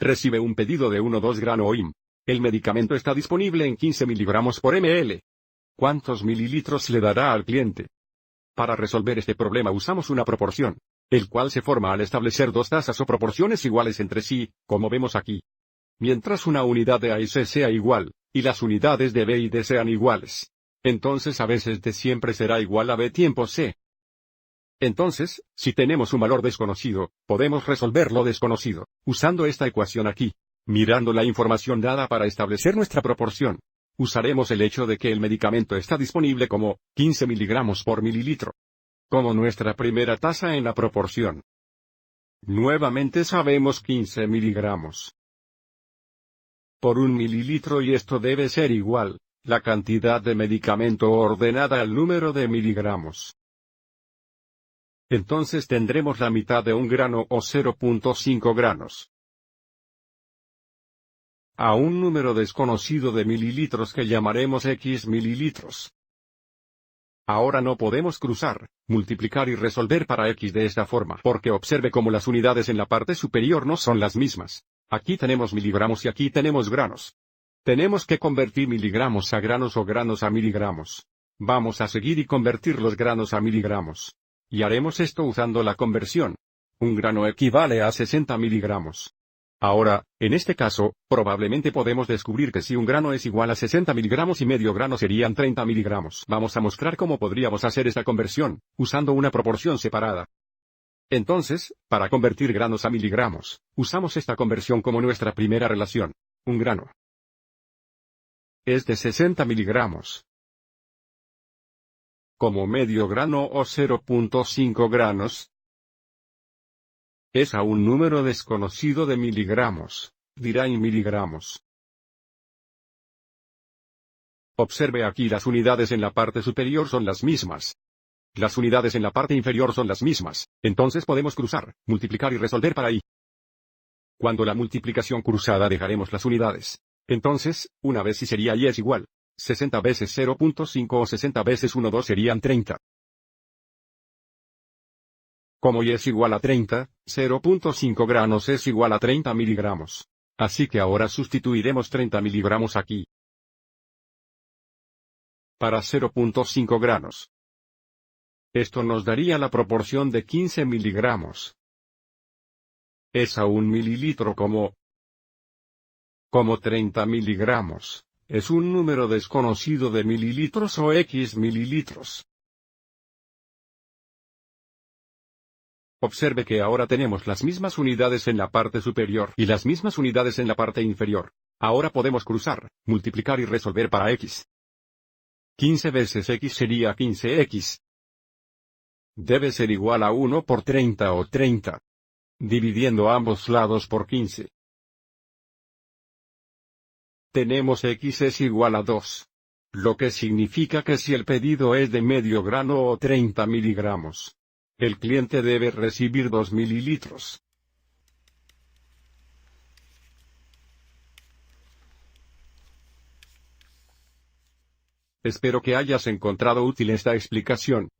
Recibe un pedido de 1,2 grano OIM. El medicamento está disponible en 15 miligramos por ml. ¿Cuántos mililitros le dará al cliente? Para resolver este problema usamos una proporción, el cual se forma al establecer dos tasas o proporciones iguales entre sí, como vemos aquí. Mientras una unidad de A y C sea igual, y las unidades de B y D sean iguales, entonces a veces D siempre será igual a B tiempo C. Entonces, si tenemos un valor desconocido, podemos resolver lo desconocido, usando esta ecuación aquí. Mirando la información dada para establecer nuestra proporción, usaremos el hecho de que el medicamento está disponible como 15 miligramos por mililitro, como nuestra primera tasa en la proporción. Nuevamente sabemos 15 miligramos por 1 mililitro y esto debe ser igual, la cantidad de medicamento ordenada al número de miligramos. Entonces tendremos la mitad de un grano o 0.5 granos. A un número desconocido de mililitros que llamaremos X mililitros. Ahora no podemos cruzar, multiplicar y resolver para X de esta forma, porque observe cómo las unidades en la parte superior no son las mismas. Aquí tenemos miligramos y aquí tenemos granos. Tenemos que convertir miligramos a granos o granos a miligramos. Vamos a seguir y convertir los granos a miligramos. Y haremos esto usando la conversión. Un grano equivale a 60 miligramos. Ahora, en este caso, probablemente podemos descubrir que si un grano es igual a 60 miligramos y medio grano serían 30 miligramos. Vamos a mostrar cómo podríamos hacer esta conversión, usando una proporción separada. Entonces, para convertir granos a miligramos, usamos esta conversión como nuestra primera relación. Un grano es de 60 miligramos. Como medio grano o 0.5 granos, es a un número desconocido de miligramos, dirá en miligramos. Observe aquí las unidades en la parte superior son las mismas. Las unidades en la parte inferior son las mismas, entonces podemos cruzar, multiplicar y resolver para I. Cuando la multiplicación cruzada dejaremos las unidades. Entonces, una vez I sería I es igual. 60 veces 0.5 o 60 veces 1,2 serían 30. Como Y es igual a 30, 0.5 granos es igual a 30 miligramos. Así que ahora sustituiremos 30 miligramos aquí. Para 0.5 granos. Esto nos daría la proporción de 15 miligramos. Es a un mililitro como 30 miligramos. Es un número desconocido de mililitros o X mililitros. Observe que ahora tenemos las mismas unidades en la parte superior y las mismas unidades en la parte inferior. Ahora podemos cruzar, multiplicar y resolver para X. 15 veces X sería 15X. Debe ser igual a 1 por 30 o 30. Dividiendo ambos lados por 15. Tenemos X es igual a 2. Lo que significa que si el pedido es de medio grano o 30 miligramos, el cliente debe recibir 2 mililitros. Espero que hayas encontrado útil esta explicación.